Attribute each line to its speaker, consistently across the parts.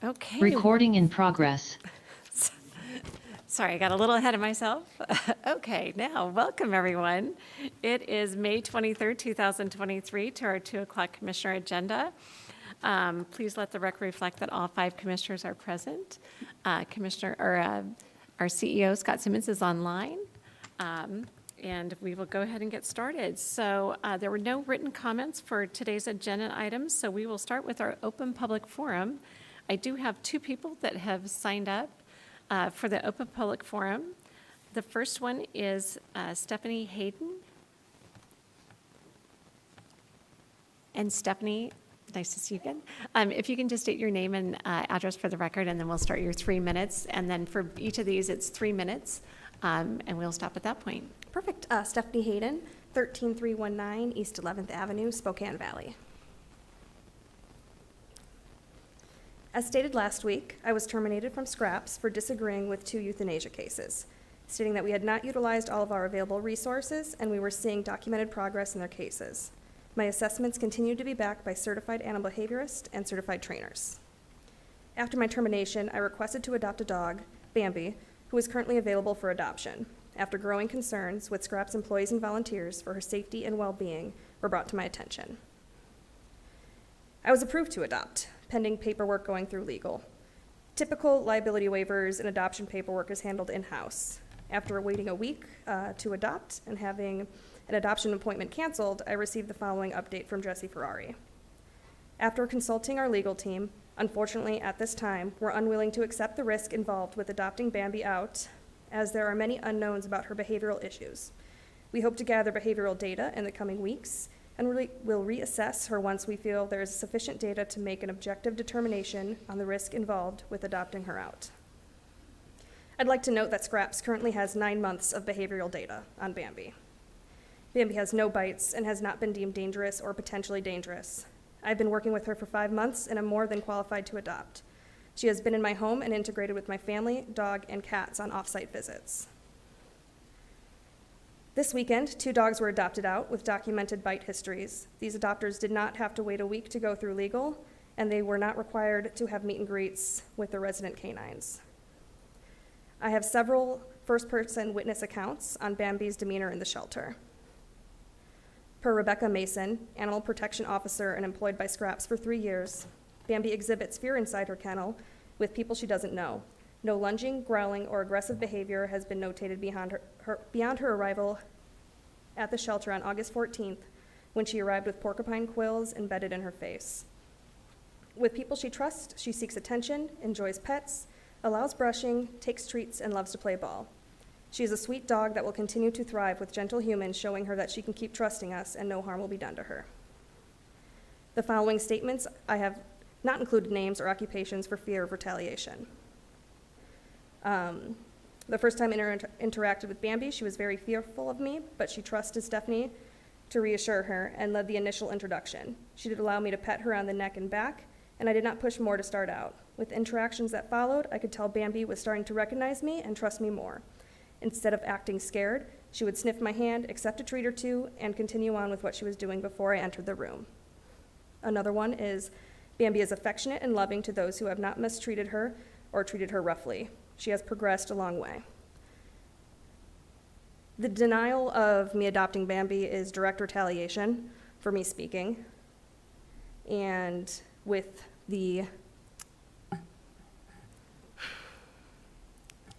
Speaker 1: Okay.
Speaker 2: Recording in progress.
Speaker 1: Sorry, I got a little ahead of myself. Okay, now, welcome everyone. It is May 23rd, 2023 to our 2 o'clock commissioner agenda. Please let the record reflect that all 5 commissioners are present. Our CEO, Scott Simmons, is online. And we will go ahead and get started. So there were no written comments for today's agenda items, so we will start with our open public forum. I do have 2 people that have signed up for the open public forum. The first one is Stephanie Hayden. And Stephanie, nice to see you again. If you can just state your name and address for the record, and then we'll start your 3 minutes. And then for each of these, it's 3 minutes, and we'll stop at that point.
Speaker 3: Perfect. Stephanie Hayden, 13319 East 11th Avenue, Spokane Valley. As stated last week, I was terminated from Scraps for disagreeing with 2 euthanasia cases, stating that we had not utilized all of our available resources and we were seeing documented progress in their cases. My assessments continued to be backed by certified animal behaviorists and certified trainers. After my termination, I requested to adopt a dog, Bambi, who is currently available for adoption, after growing concerns with Scraps employees and volunteers for her safety and well-being were brought to my attention. I was approved to adopt, pending paperwork going through legal. Typical liability waivers and adoption paperwork is handled in-house. After waiting a week to adopt and having an adoption appointment canceled, I received the following update from Jesse Ferrari. After consulting our legal team, unfortunately at this time, we're unwilling to accept the risk involved with adopting Bambi out, as there are many unknowns about her behavioral issues. We hope to gather behavioral data in the coming weeks and we'll reassess her once we feel there is sufficient data to make an objective determination on the risk involved with adopting her out. I'd like to note that Scraps currently has 9 months of behavioral data on Bambi. Bambi has no bites and has not been deemed dangerous or potentially dangerous. I've been working with her for 5 months and am more than qualified to adopt. She has been in my home and integrated with my family, dog, and cats on off-site visits. This weekend, 2 dogs were adopted out with documented bite histories. These adopters did not have to wait a week to go through legal, and they were not required to have meet and greets with the resident canines. I have several first-person witness accounts on Bambi's demeanor in the shelter. Per Rebecca Mason, animal protection officer and employed by Scraps for 3 years, Bambi exhibits fear inside her kennel with people she doesn't know. No lunging, growling, or aggressive behavior has been notated beyond her arrival at the shelter on August 14th, when she arrived with porcupine quills embedded in her face. With people she trusts, she seeks attention, enjoys pets, allows brushing, takes treats, and loves to play ball. She is a sweet dog that will continue to thrive with gentle humans, showing her that she can keep trusting us and no harm will be done to her. The following statements, I have not included names or occupations for fear of retaliation. The first time I interacted with Bambi, she was very fearful of me, but she trusted Stephanie to reassure her and led the initial introduction. She did allow me to pet her on the neck and back, and I did not push more to start out. With interactions that followed, I could tell Bambi was starting to recognize me and trust me more. Instead of acting scared, she would sniff my hand, accept a treat or 2, and continue on with what she was doing before I entered the room. Another one is Bambi is affectionate and loving to those who have not mistreated her or treated her roughly. She has progressed a long way. The denial of me adopting Bambi is direct retaliation for me speaking. And I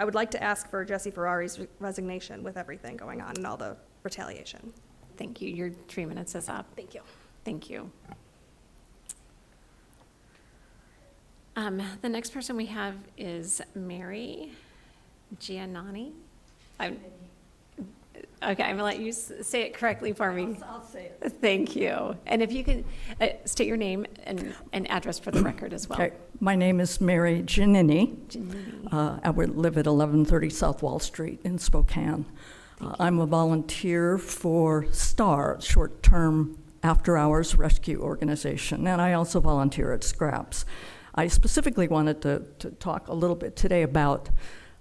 Speaker 3: would like to ask for Jesse Ferrari's resignation with everything going on and all the retaliation.
Speaker 1: Thank you. Your 3 minutes is up.
Speaker 3: Thank you.
Speaker 1: Thank you. The next person we have is Mary Giannani. Okay, I'm going to let you say it correctly for me.
Speaker 4: I'll say it.
Speaker 1: Thank you. And if you can state your name and address for the record as well.
Speaker 4: Okay, my name is Mary Giannini.
Speaker 1: Giannini.
Speaker 4: I would live at 1130 South Wall Street in Spokane. I'm a volunteer for STAR, Short-Term After-Hours Rescue Organization, and I also volunteer at Scraps. I specifically wanted to talk a little bit today about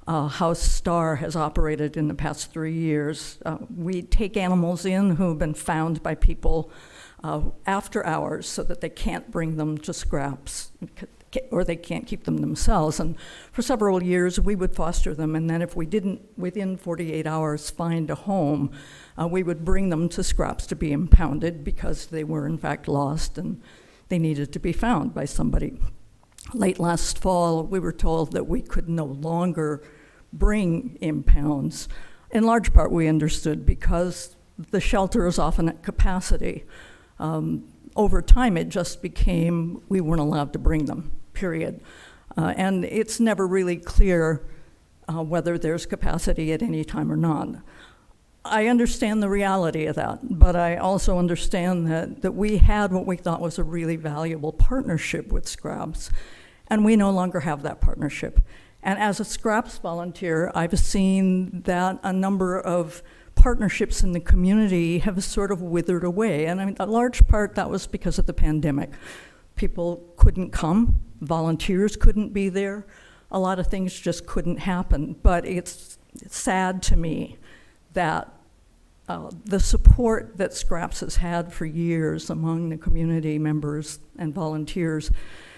Speaker 4: how STAR has operated in the past 3 years. We take animals in who have been found by people after hours so that they can't bring them to Scraps. or they can't keep them themselves. And for several years, we would foster them, and then if we didn't, within 48 hours, find a home, we would bring them to Scraps to be impounded because they were in fact lost and they needed to be found by somebody. Late last fall, we were told that we could no longer bring impounds. In large part, we understood because the shelter is often at capacity. Over time, it just became we weren't allowed to bring them, period. And it's never really clear whether there's capacity at any time or not. I understand the reality of that, but I also understand that we had what we thought was a really valuable partnership with Scraps, and we no longer have that partnership. And as a Scraps volunteer, I've seen that a number of partnerships in the community have sort of withered away. And I mean, a large part that was because of the pandemic. People couldn't come, volunteers couldn't be there, a lot of things just couldn't happen. But it's sad to me that the support that Scraps has had for years among the community members and volunteers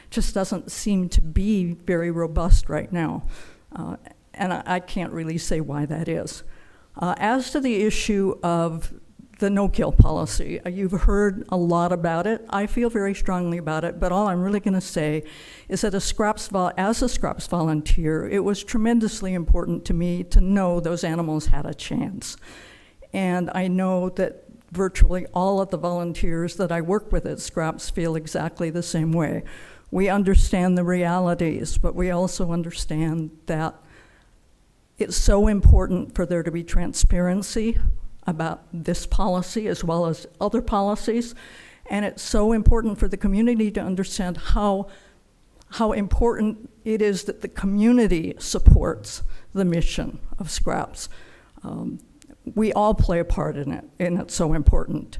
Speaker 4: just doesn't seem to be very robust right now. And I can't really say why that is. As to the issue of the no-kill policy, you've heard a lot about it. I feel very strongly about it, but all I'm really going to say is that as a Scraps volunteer, it was tremendously important to me to know those animals had a chance. And I know that virtually all of the volunteers that I work with at Scraps feel exactly the same way. We understand the realities, but we also understand that it's so important for there to be transparency about this policy as well as other policies, and it's so important for the community to understand how important it is that the community supports the mission of Scraps. We all play a part in it, and it's so important.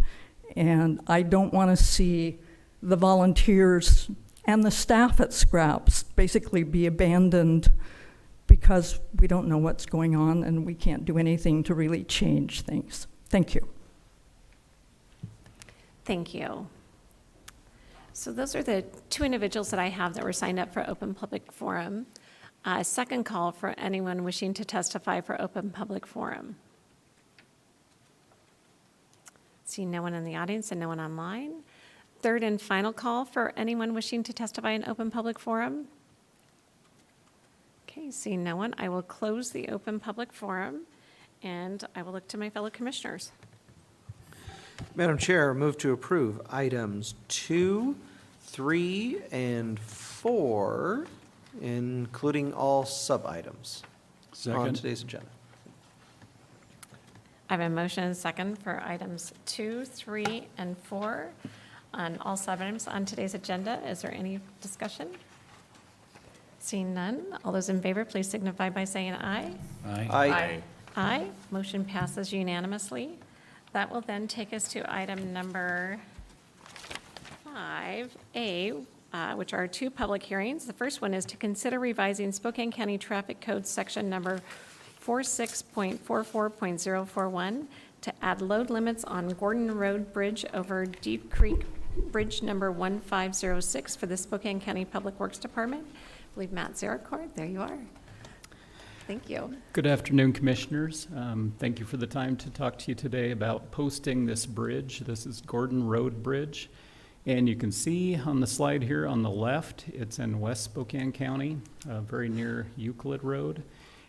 Speaker 4: And I don't want to see the volunteers and the staff at Scraps basically be abandoned because we don't know what's going on and we can't do anything to really change things. Thank you.
Speaker 1: Thank you. So those are the two individuals that I have that were signed up for open public forum. Second call for anyone wishing to testify for open public forum. See no one in the audience and no one online. Third and final call for anyone wishing to testify in open public forum. Okay, seeing no one, I will close the open public forum and I will look to my fellow commissioners.
Speaker 2: Madam Chair, move to approve items 2, 3, and 4, including all sub-items on
Speaker 5: Second.
Speaker 2: today's agenda.
Speaker 1: I have a motion and a second for items 2, 3, and 4 on all sub-items on today's agenda. Is there any discussion? Seeing none, all those in favor, please signify by saying aye.
Speaker 2: Aye.
Speaker 1: Aye. Motion passes unanimously. That will then take us to item number 5A, which are two public hearings. The first one is to consider revising Spokane County Traffic Code Section number 46.44.041 to add load limits on Gordon Road Bridge over Deep Creek Bridge number 1506 for the Spokane County Public Works Department. I believe Matt Zaracord, there you are. Thank you.
Speaker 5: Good afternoon, Commissioners. Thank you for the time to talk to you today about posting this bridge. This is Gordon Road Bridge. And you can see on the slide here on the left, it's in West Spokane County, very near Euclid Road.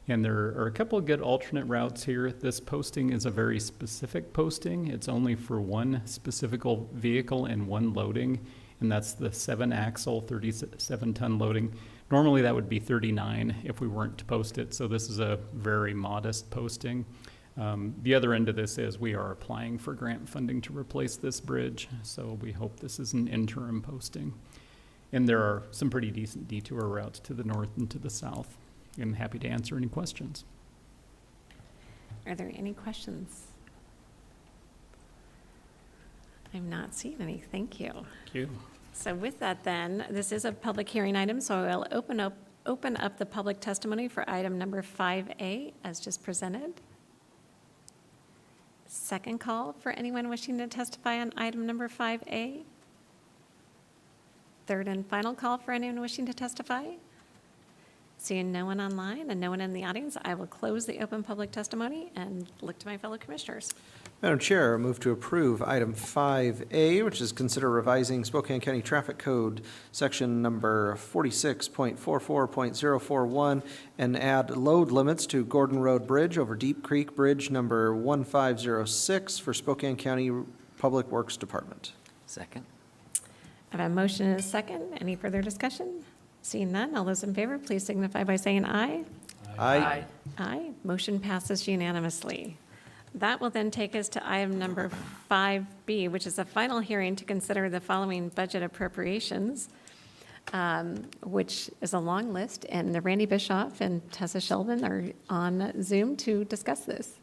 Speaker 5: And there are a couple of good alternate routes here. This posting is a very specific posting. It's only for one specific vehicle and one loading, and that's the 7-axle, 37-ton loading. Normally that would be 39 if we weren't to post it, so this is a very modest posting. The other end of this is we are applying for grant funding to replace this bridge, so we hope this is an interim posting. And there are some pretty decent detour routes to the north and to the south. I'm happy to answer any questions.
Speaker 1: Are there any questions? I'm not seeing any. Thank you.
Speaker 5: Thank you.
Speaker 1: So with that then, this is a public hearing item, so I'll open up the public testimony for item number 5A as just presented. Second call for anyone wishing to testify on item number 5A. Third and final call for anyone wishing to testify. Seeing no one online and no one in the audience, I will close the open public testimony and look to my fellow commissioners.
Speaker 2: Madam Chair, I move to approve item 5A, which is consider revising Spokane County Traffic Code, section number 46.44.041, and add load limits to Gordon Road Bridge over Deep Creek Bridge number 1506 for Spokane County Public Works Department.
Speaker 6: Second.
Speaker 1: I have a motion and a second. Any further discussion? Seeing none, all those in favor, please signify by saying aye.
Speaker 2: Aye.
Speaker 1: Aye. Motion passes unanimously. That will then take us to item number 5B, which is a final hearing to consider the following budget appropriations, which is a long list, and Randy Bischoff and Tessa Shelvin are on Zoom to discuss this.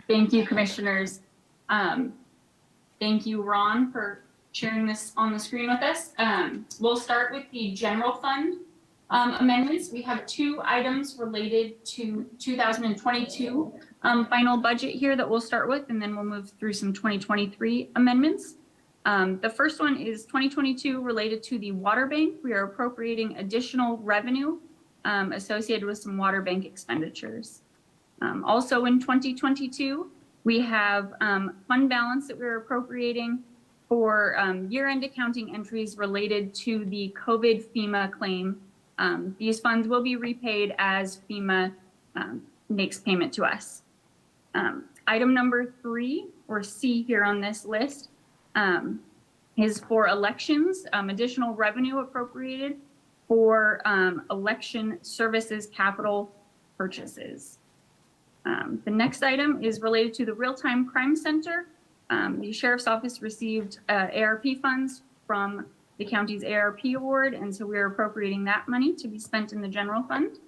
Speaker 7: Thank you, Commissioners. Thank you, Ron, for sharing this on the screen with us. We'll start with the general fund amendments. We have 2 items related to 2022 final budget here that we'll start with, and then we'll move through some 2023 amendments. The first one is 2022 related to the water bank. We are appropriating additional revenue associated with some water bank expenditures. Also in 2022, we have fund balance that we're appropriating for year-end accounting entries related to the COVID FEMA claim. These funds will be repaid as FEMA makes payment to us. Item number 3, or C here on this list, is for elections, additional revenue appropriated for election services capital purchases. The next item is related to the Real-Time Crime Center. The Sheriff's Office received ARP funds from the county's ARP award, and so we are appropriating that money to be spent in the general fund.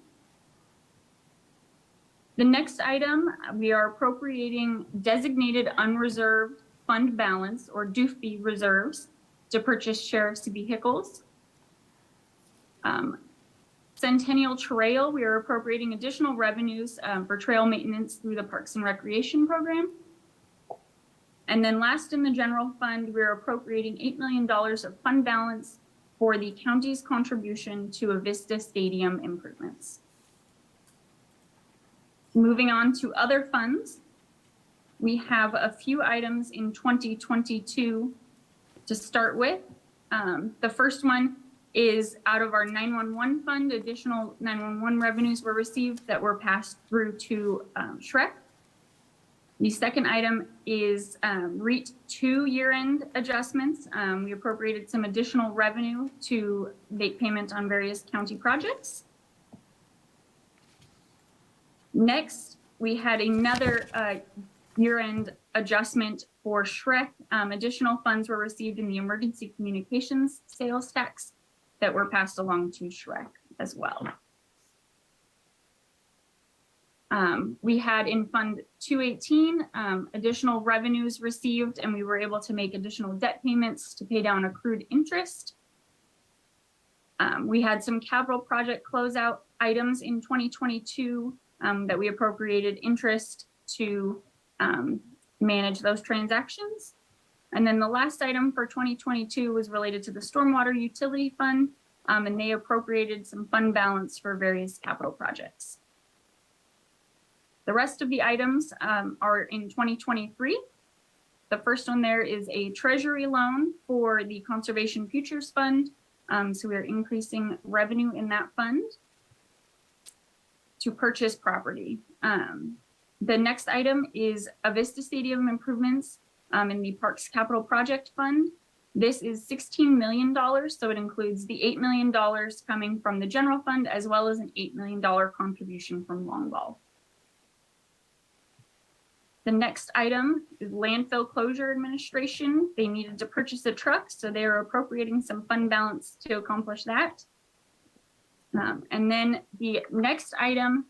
Speaker 7: The next item, we are appropriating designated unreserved fund balance, or DUFB reserves, to purchase sheriff's vehicles. Centennial Trail, we are appropriating additional revenues for trail maintenance through the Parks and Recreation Program. And then last in the general fund, we're appropriating $8 million of fund balance for the county's contribution to Avista Stadium improvements. Moving on to other funds, we have a few items in 2022 to start with. The first one is out of our 911 fund. Additional 911 revenues were received that were passed through to SHREC. The second item is REIT 2 year-end adjustments. We appropriated some additional revenue to make payment on various county projects. Next, we had another year-end adjustment for SHREC. Additional funds were received in the emergency communications sales tax that were passed along to SHREC as well. We had in Fund 218 additional revenues received, and we were able to make additional debt payments to pay down accrued interest. We had some capital project closeout items in 2022 that we appropriated interest to manage those transactions. And then the last item for 2022 was related to the Stormwater Utility Fund, and they appropriated some fund balance for various capital projects. The rest of the items are in 2023. The first one there is a treasury loan for the Conservation Futures Fund. So we are increasing revenue in that fund to purchase property. The next item is Avista Stadium improvements in the Parks Capital Project Fund. This is $16 million, so it includes the $8 million coming from the general fund, as well as an $8 million contribution from Long Ball. The next item is landfill closure administration. They needed to purchase a truck, so they are appropriating some fund balance to accomplish that. And then the next item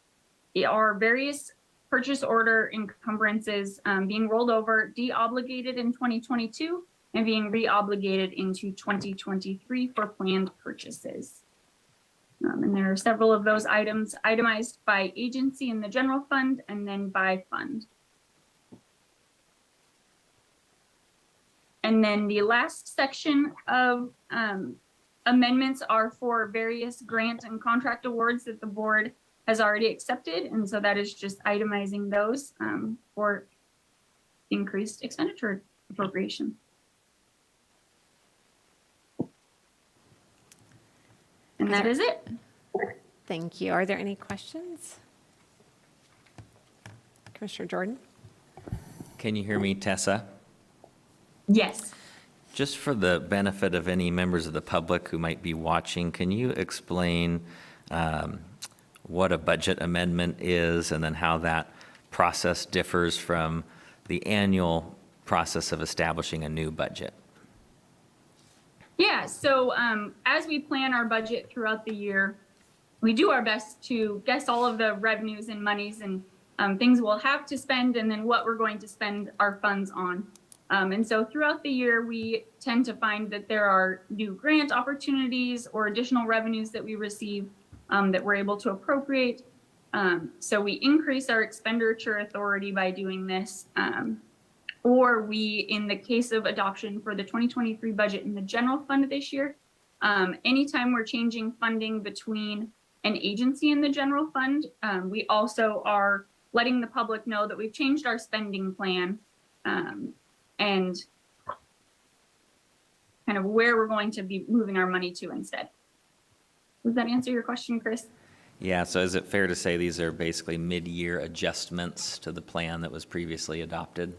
Speaker 7: are various purchase order encumbrances being rolled over, de-obligated in 2022, and being re-obligated into 2023 for planned purchases. And there are several of those items itemized by agency in the general fund and then by fund. And then the last section of amendments are for various grant and contract awards that the board has already accepted. And so that is just itemizing those for increased expenditure appropriation. And that is it.
Speaker 1: Thank you. Are there any questions? Commissioner Jordan?
Speaker 6: Can you hear me, Tessa?
Speaker 7: Yes.
Speaker 6: Just for the benefit of any members of the public who might be watching, can you explain what a budget amendment is and then how that process differs from the annual process of establishing a new budget?
Speaker 7: Yeah, so as we plan our budget throughout the year, we do our best to guess all of the revenues and monies and things we'll have to spend and then what we're going to spend our funds on. And so throughout the year, we tend to find that there are new grant opportunities or additional revenues that we receive that we're able to appropriate. So we increase our expenditure authority by doing this. Or we, in the case of adoption for the 2023 budget in the general fund this year, anytime we're changing funding between an agency in the general fund, we also are letting the public know that we've changed our spending plan and kind of where we're going to be moving our money to instead. Does that answer your question, Chris?
Speaker 6: Yeah, so is it fair to say these are basically mid-year adjustments to the plan that was previously adopted?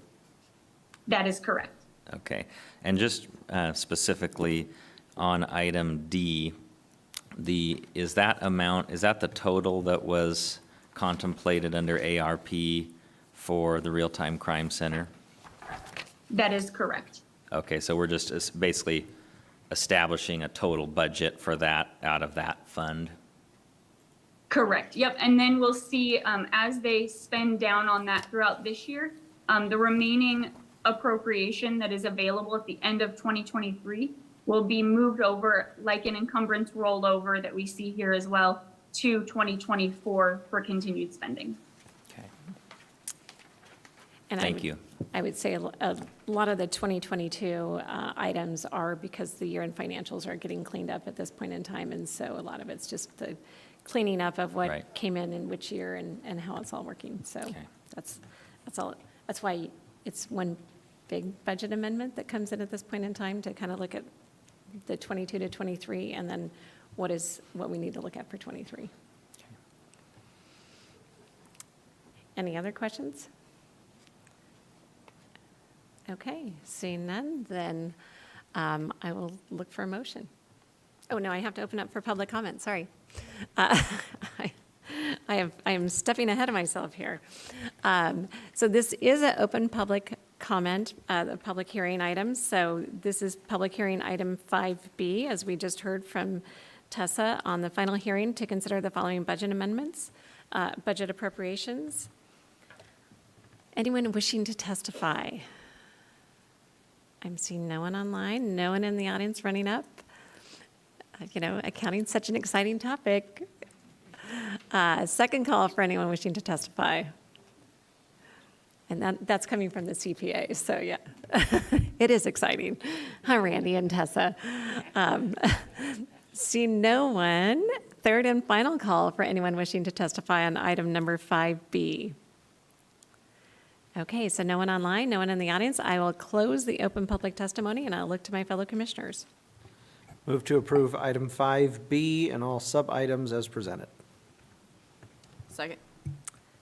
Speaker 7: That is correct.
Speaker 6: Okay, and just specifically on item D, is that the total that was contemplated under ARP for the Real-Time Crime Center?
Speaker 7: That is correct.
Speaker 6: Okay, so we're just basically establishing a total budget for that out of that fund?
Speaker 7: Correct. Yep. And then we'll see as they spend down on that throughout this year, the remaining appropriation that is available at the end of 2023 will be moved over like an encumbrance rollover that we see here as well to 2024 for continued spending.
Speaker 6: Okay.
Speaker 1: And
Speaker 6: Thank you.
Speaker 1: I would say a lot of the 2022 items are because the year-end financials are getting cleaned up at this point in time. And so a lot of it's just the cleaning up of what
Speaker 6: Right.
Speaker 1: came in which year and how it's all working. So
Speaker 6: Okay.
Speaker 1: that's all. That's why it's one big budget amendment that comes in at this point in time to kind of look at the 22 to 23 and then what we need to look at for 23. Any other questions? Okay, seeing none, then I will look for a motion. Oh, no, I have to open up for public comment, sorry. I am stepping ahead of myself here. So this is an open public comment, the public hearing item. So this is public hearing item 5B, as we just heard from Tessa on the final hearing to consider the following budget amendments, budget appropriations. Anyone wishing to testify? I'm seeing no one online, no one in the audience running up. Accounting's such an exciting topic. Second call for anyone wishing to testify. And that's coming from the CPA, so yeah, it is exciting. Hi, Randy and Tessa. See no one. Third and final call for anyone wishing to testify on item number 5B. Okay, so no one online, no one in the audience. I will close the open public testimony and I'll look to my fellow commissioners.
Speaker 2: Move to approve item 5B and all sub-items as presented.
Speaker 8: Second.
Speaker 1: I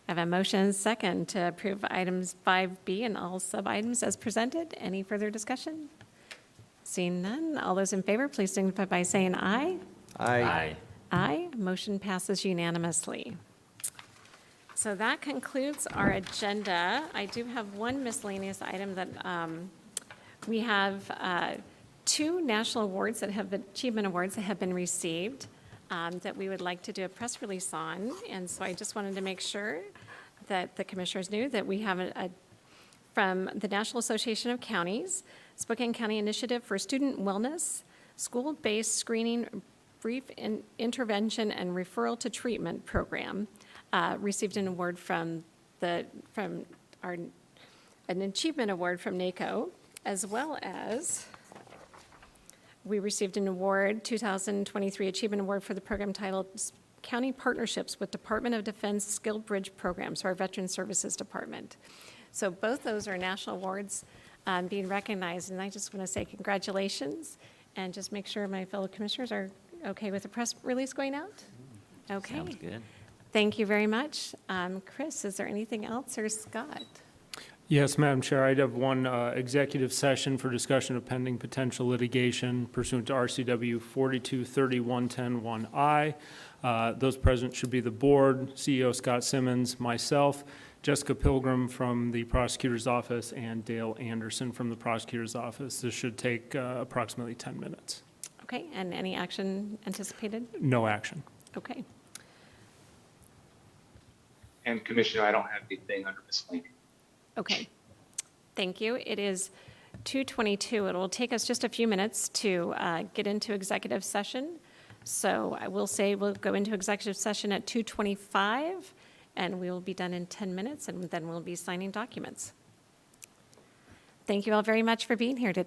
Speaker 1: have a motion second to approve items 5B and all sub-items as presented. Any further discussion? Seeing none, all those in favor, please signify by saying aye.
Speaker 6: Aye.
Speaker 1: Aye, motion passes unanimously. So that concludes our agenda. I do have one miscellaneous item that we have two national awards that have achievement awards that have been received that we would like to do a press release on. And so I just wanted to make sure that the commissioners knew that we have from the National Association of Counties, Spokane County Initiative for Student Wellness, School-Based Screening, Brief Intervention and Referral to Treatment Program, received an award an achievement award from NACO. as well as we received an award, 2023 Achievement Award for the program titled County Partnerships with Department of Defense Skilled Bridge Programs, our Veteran Services Department. So both those are national awards being recognized, and I just want to say congratulations, and just make sure my fellow commissioners are okay with the press release going out? Okay.
Speaker 6: Sounds good.
Speaker 1: Thank you very much. Chris, is there anything else, or Scott?
Speaker 9: Yes, Madam Chair, I'd have one executive session for discussion of pending potential litigation pursuant to RCW 4231.10.1I. Those present should be the board, CEO Scott Simmons, myself, Jessica Pilgrim from the prosecutor's office, and Dale Anderson from the prosecutor's office. This should take approximately 10 minutes.
Speaker 1: Okay, and any action anticipated?
Speaker 9: No action.
Speaker 1: Okay.
Speaker 10: And Commissioner, I don't have anything under miscellaneous.
Speaker 1: Okay, thank you. It is 2:22. It will take us just a few minutes to get into executive session. So I will say we'll go into executive session at 2:25, and we will be done in 10 minutes, and then we'll be signing documents. Thank you all very much for being here today.